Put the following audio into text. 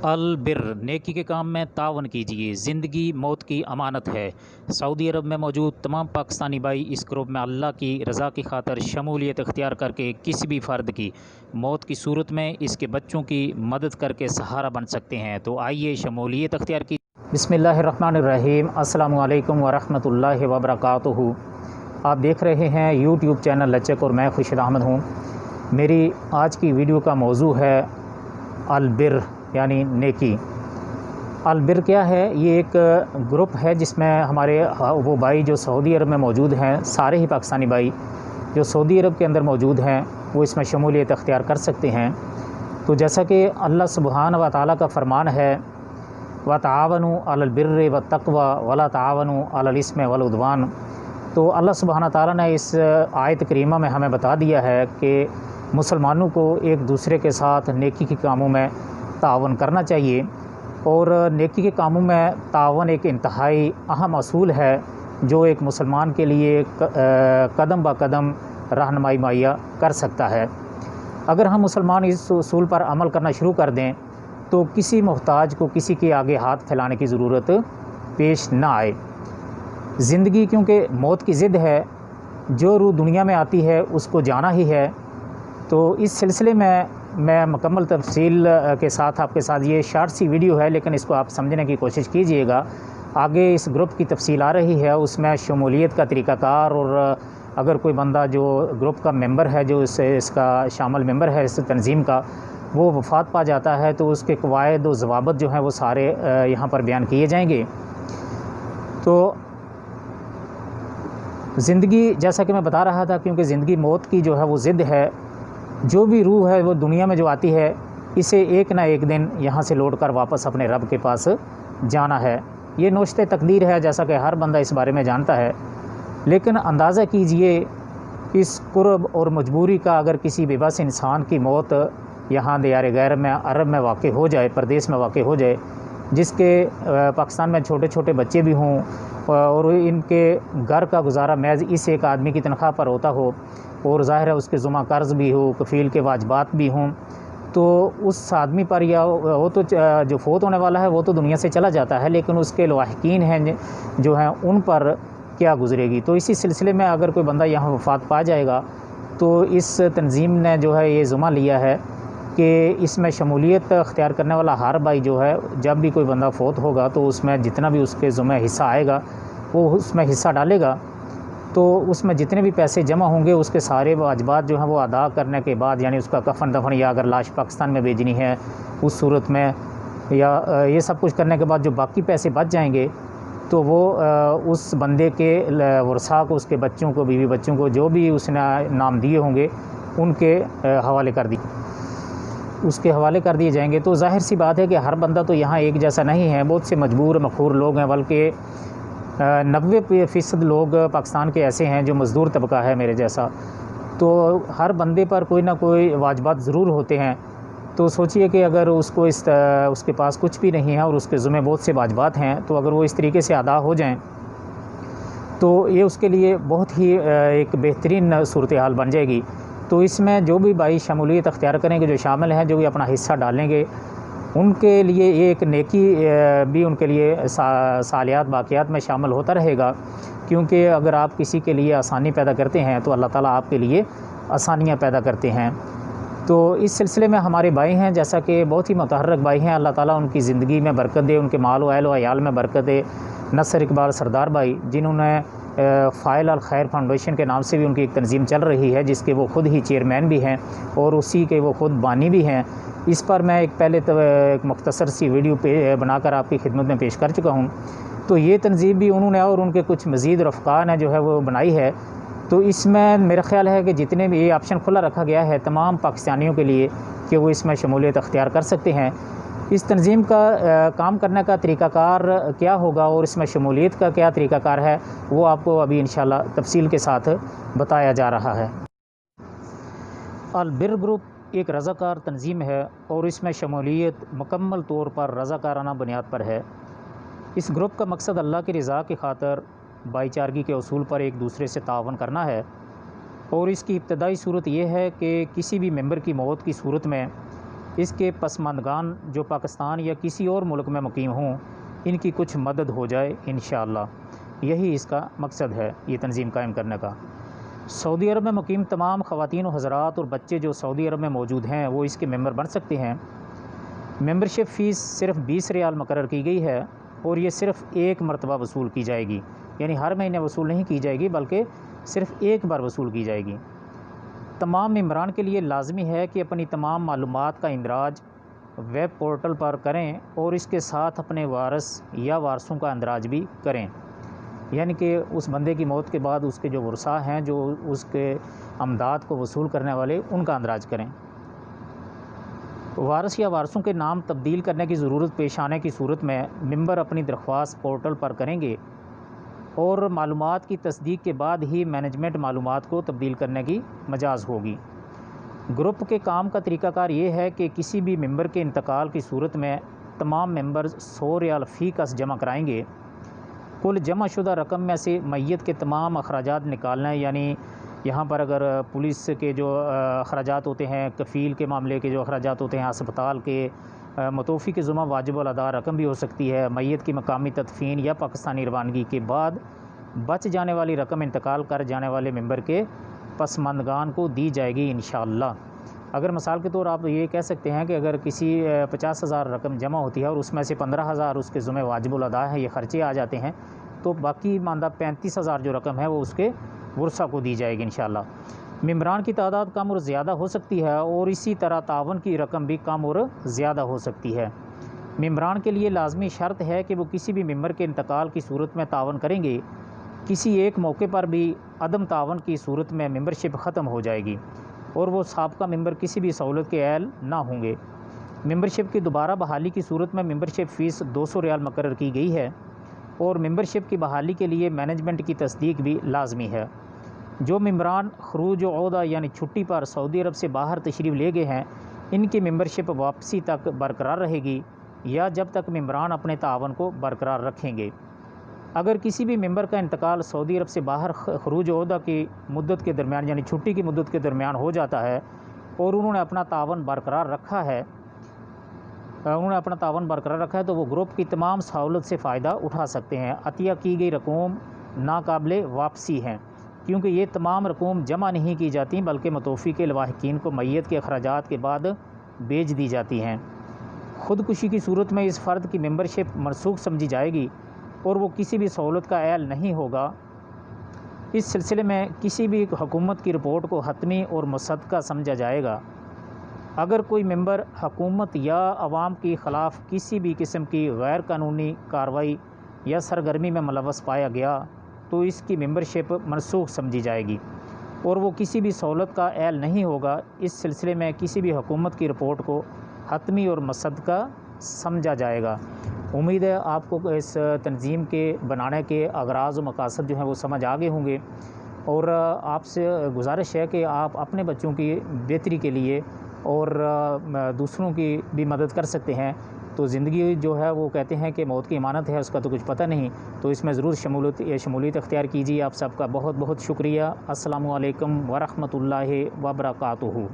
البر نیکی کے کام میں تعاون کیجیے، زندگی موت کی امانت ہے۔ سعودی عرب میں موجود تمام پاکستانی بھائی اس گروپ میں اللہ کی رضا کی خاطر شمولیت اختیار کر کے کسی بھی فرد کی موت کی صورت میں اس کے بچوں کی مدد کر کے سہارا بن سکتے ہیں، تو آئیے شمولیت اختیار کی۔ بسم اللہ الرحمن الرحیم۔ السلام علیکم ورحمۃ اللہ وبرکاتہ۔ آپ دیکھ رہے ہیں یوٹیوب چینل لچک اور میں خورشید احمد ہوں۔ میری آج کی ویڈیو کا موضوع ہے البر یعنی نیکی۔ البر کیا ہے؟ یہ ایک گروپ ہے جس میں ہمارے وہ بھائی جو سعودی عرب میں موجود ہیں، سارے ہی پاکستانی بھائی جو سعودی عرب کے اندر موجود ہیں وہ اس میں شمولیت اختیار کر سکتے ہیں۔ تو جیسا کہ اللہ سبحانہ و تعالیٰ کا فرمان ہے وَتَعَاوَنُوا عَلَى الْبِرِّ وَالتَّقْوَىٰ وَلَا تَعَاوَنُوا عَلَى الْإِثْمِ وَالْعُدْوَانِ۔ تو اللہ سبحانہ تعالیٰ نے اس آیت کریمہ میں ہمیں بتا دیا ہے کہ مسلمانوں کو ایک دوسرے کے ساتھ نیکی کے کاموں میں تعاون کرنا چاہیے، اور نیکی کے کاموں میں تعاون ایک انتہائی اہم اصول ہے جو ایک مسلمان کے لیے قدم با قدم رہنمائی مہیا کر سکتا ہے۔ اگر ہم مسلمان اس اصول پر عمل کرنا شروع کر دیں تو کسی محتاج کو کسی کے آگے ہاتھ پھیلانے کی ضرورت پیش نہ آئے۔ زندگی کیونکہ موت کی ضد ہے، جو روح دنیا میں آتی ہے اس کو جانا ہی ہے۔ تو اس سلسلے میں مکمل تفصیل کے ساتھ آپ کے ساتھ یہ شارٹ سی ویڈیو ہے، لیکن اس کو آپ سمجھنے کی کوشش کیجئے گا۔ آگے اس گروپ کی تفصیل آ رہی ہے، اس میں شمولیت کا طریقہ کار، اور اگر کوئی بندہ جو گروپ کا ممبر ہے، جو اس کا شامل ممبر ہے اس تنظیم کا، وہ وفات پا جاتا ہے تو اس کے قواعد و ضوابط جو ہیں وہ سارے یہاں پر بیان کیے جائیں گے۔ تو زندگی جیسا کہ میں بتا رہا تھا، کیونکہ زندگی موت کی جو ہے وہ ضد ہے، جو بھی روح ہے وہ دنیا میں جو آتی ہے اسے ایک نہ ایک دن یہاں سے لوٹ کر واپس اپنے رب کے پاس جانا ہے۔ یہ نوشتے تقدیر ہے، جیسا کہ ہر بندہ اس بارے میں جانتا ہے۔ لیکن اندازہ کیجئے اس قرب اور مجبوری کا، اگر کسی بے بس انسان کی موت یہاں دیار غیر میں عرب میں واقع ہو جائے، پردیس میں واقع ہو جائے، جس کے پاکستان میں چھوٹے چھوٹے بچے بھی ہوں اور ان کے گھر کا گزارا محض اس ایک آدمی کی تنخواہ پر ہوتا ہو، اور ظاہر ہے اس کے ذمہ قرض بھی ہو، کفیل کے واجبات بھی ہوں، تو اس آدمی پر، یا وہ تو جو فوت ہونے والا ہے وہ تو دنیا سے چلا جاتا ہے، لیکن اس کے لاحقین ہیں جو ہیں ان پر کیا گزرے گی۔ تو اسی سلسلے میں اگر کوئی بندہ یہاں وفات پا جائے گا تو اس تنظیم نے جو ہے یہ ذمہ لیا ہے کہ اس میں شمولیت اختیار کرنے والا ہر بھائی جو ہے، جب بھی کوئی بندہ فوت ہوگا تو اس میں جتنا بھی اس کے ذمہ حصہ آئے گا وہ اس میں حصہ ڈالے گا۔ تو اس میں جتنے بھی پیسے جمع ہوں گے اس کے سارے واجبات جو ہیں وہ ادا کرنے کے بعد، یعنی اس کا کفن دفن، یا اگر لاش پاکستان میں بھیجنی ہے اس صورت میں، یا یہ سب کچھ کرنے کے بعد جو باقی پیسے بچ جائیں گے تو وہ اس بندے کے ورثاء کو، اس کے بچوں کو، بیوی بچوں کو، جو بھی اس نے نام دیے ہوں گے ان کے حوالے کر دیے جائیں گے۔ تو ظاہر سی بات ہے کہ ہر بندہ تو یہاں ایک جیسا نہیں ہے، بہت سے مجبور مقہور لوگ ہیں، بلکہ 90% لوگ پاکستان کے ایسے ہیں جو مزدور طبقہ ہے میرے جیسا۔ تو ہر بندے پر کوئی نہ کوئی واجبات ضرور ہوتے ہیں۔ تو سوچئے کہ اگر اس کے پاس کچھ بھی نہیں ہے اور اس کے ذمہ بہت سے واجبات ہیں، تو اگر وہ اس طریقے سے ادا ہو جائیں تو یہ اس کے لیے بہت ہی ایک بہترین صورتحال بن جائے گی۔ تو اس میں جو بھی بھائی شمولیت اختیار کریں گے، جو شامل ہیں، جو بھی اپنا حصہ ڈالیں گے، ان کے لیے یہ ایک نیکی بھی ان کے لیے سالیات باقیات میں شامل ہوتا رہے گا، کیونکہ اگر آپ کسی کے لیے آسانی پیدا کرتے ہیں تو اللہ تعالیٰ آپ کے لیے آسانیاں پیدا کرتے ہیں۔ تو اس سلسلے میں ہمارے بھائی ہیں، جیسا کہ بہت ہی متحرک بھائی ہیں، اللہ تعالیٰ ان کی زندگی میں برکت دے، ان کے مال و اہل و عیال میں برکت دے۔ نصر اقبال سردار بھائی، جنہوں نے فائل الخیر فاؤنڈیشن کے نام سے بھی ان کی ایک تنظیم چل رہی ہے، جس کے وہ خود ہی چیئرمین بھی ہیں اور اسی کے وہ خود بانی بھی ہیں۔ اس پر میں پہلے ایک مختصر سی ویڈیو بنا کر آپ کی خدمت میں پیش کر چکا ہوں۔ تو یہ تنظیم بھی انہوں نے اور ان کے کچھ مزید رفقا نے جو ہے وہ بنائی ہے۔ تو اس میں میرا خیال ہے کہ جتنے بھی یہ آپشن کھلا رکھا گیا ہے تمام پاکستانیوں کے لیے کہ وہ اس میں شمولیت اختیار کر سکتے ہیں۔ اس تنظیم کا کام کرنے کا طریقہ کار کیا ہوگا اور اس میں شمولیت کا کیا طریقہ کار ہے، وہ آپ کو ابھی انشاءاللہ تفصیل کے ساتھ بتایا جا رہا ہے۔ البر گروپ ایک رضاکار تنظیم ہے اور اس میں شمولیت مکمل طور پر رضاکارانہ بنیاد پر ہے۔ اس گروپ کا مقصد اللہ کی رضا کی خاطر بھائی چارگی کے اصول پر ایک دوسرے سے تعاون کرنا ہے، اور اس کی ابتدائی صورت یہ ہے کہ کسی بھی ممبر کی موت کی صورت میں اس کے پسماندگان جو پاکستان یا کسی اور ملک میں مقیم ہوں ان کی کچھ مدد ہو جائے انشاءاللہ۔ یہی اس کا مقصد ہے یہ تنظیم قائم کرنے کا۔ سعودی عرب میں مقیم تمام خواتین و حضرات اور بچے جو سعودی عرب میں موجود ہیں وہ اس کے ممبر بن سکتے ہیں۔ ممبرشپ فیس صرف 20 ریال مقرر کی گئی ہے اور یہ صرف ایک مرتبہ وصول کی جائے گی، یعنی ہر مہینے وصول نہیں کی جائے گی بلکہ صرف ایک بار وصول کی جائے گی۔ تمام ممبران کے لیے لازمی ہے کہ اپنی تمام معلومات کا اندراج ویب پورٹل پر کریں اور اس کے ساتھ اپنے وارث یا وارثوں کا اندراج بھی کریں، یعنی کہ اس بندے کی موت کے بعد اس کے جو ورثاء ہیں جو اس کے امداد کو وصول کرنے والے ان کا اندراج کریں۔ وارث یا وارثوں کے نام تبدیل کرنے کی ضرورت پیش آنے کی صورت میں ممبر اپنی درخواست پورٹل پر کریں گے اور معلومات کی تصدیق کے بعد ہی مینجمنٹ معلومات کو تبدیل کرنے کی مجاز ہوگی۔ گروپ کے کام کا طریقہ کار یہ ہے کہ کسی بھی ممبر کے انتقال کی صورت میں تمام ممبرز 100 ریال فی کس جمع کرائیں گے۔ کل جمع شدہ رقم میں سے میت کے تمام اخراجات نکالنا، یعنی یہاں پر اگر پولیس کے جو اخراجات ہوتے ہیں، کفیل کے معاملے کے جو اخراجات ہوتے ہیں، ہسپتال کے، متوفی کے ذمہ واجب الادا رقم بھی ہو سکتی ہے، میت کی مقامی تدفین یا پاکستانی روانگی کے بعد بچ جانے والی رقم انتقال کر جانے والے ممبر کے پسماندگان کو دی جائے گی انشاءاللہ۔ اگر مثال کے طور آپ یہ کہہ سکتے ہیں کہ اگر کسی 50,000 رقم جمع ہوتی ہے اور اس میں سے 15,000 اس کے ذمہ واجب الادا ہے، یہ خرچے آ جاتے ہیں، تو باقی ماندہ 35,000 جو رقم ہے وہ اس کے ورثاء کو دی جائے گی انشاءاللہ۔ ممبران کی تعداد کم اور زیادہ ہو سکتی ہے اور اسی طرح تعاون کی رقم بھی کم اور زیادہ ہو سکتی ہے۔ ممبران کے لیے لازمی شرط ہے کہ وہ کسی بھی ممبر کے انتقال کی صورت میں تعاون کریں گے۔ کسی ایک موقع پر بھی عدم تعاون کی صورت میں ممبرشپ ختم ہو جائے گی اور وہ سابقہ ممبر کسی بھی سہولت کے اہل نہ ہوں گے۔ ممبرشپ کی دوبارہ بحالی کی صورت میں ممبرشپ فیس 200 ریال مقرر کی گئی ہے اور ممبرشپ کی بحالی کے لیے مینجمنٹ کی تصدیق بھی لازمی ہے۔ جو ممبران خروج عہدہ یعنی چھٹی پر سعودی عرب سے باہر تشریف لے گئے ہیں ان کی ممبرشپ واپسی تک برقرار رہے گی یا جب تک ممبران اپنے تعاون کو برقرار رکھیں گے۔ اگر کسی بھی ممبر کا انتقال سعودی عرب سے باہر خروج عہدہ کی مدت کے درمیان یعنی چھٹی کی مدت کے درمیان ہو جاتا ہے اور انہوں نے اپنا تعاون برقرار رکھا ہے تو وہ گروپ کی تمام سہولت سے فائدہ اٹھا سکتے ہیں۔ عطیہ کی گئی رقوم ناقابل واپسی ہیں کیونکہ یہ تمام رقوم جمع نہیں کی جاتی بلکہ متوفی کے لواحقین کو میت کے اخراجات کے بعد بیچ دی جاتی ہیں۔ خودکشی کی صورت میں اس فرد کی ممبرشپ منسوخ سمجھی جائے گی اور وہ کسی بھی سہولت کا اہل نہیں ہوگا۔ اس سلسلے میں کسی بھی حکومت کی رپورٹ کو حتمی اور مصدقہ سمجھا جائے گا۔ اگر کوئی ممبر حکومت یا عوام کے خلاف کسی بھی قسم کی غیر قانونی کارروائی یا سرگرمی میں ملوث پایا گیا تو اس کی ممبرشپ منسوخ سمجھی جائے گی اور وہ کسی بھی سہولت کا اہل نہیں ہوگا۔ اس سلسلے میں کسی بھی حکومت کی رپورٹ کو حتمی اور مصدقہ سمجھا جائے گا۔ امید ہے آپ کو اس تنظیم کے بنانے کے اغراض و مقاصد جو ہیں وہ سمجھ آ گئے ہوں گے اور آپ سے گزارش ہے کہ آپ اپنے بچوں کی بہتری کے لیے اور دوسروں کی بھی مدد کر سکتے ہیں۔ تو زندگی جو ہے وہ کہتے ہیں کہ موت کی امانت ہے، اس کا تو کچھ پتہ نہیں، تو اس میں ضرور شمولیت اختیار کیجیے۔ آپ سب کا بہت بہت شکریہ۔ السلام علیکم ورحمۃ اللہ وبرکاتہ۔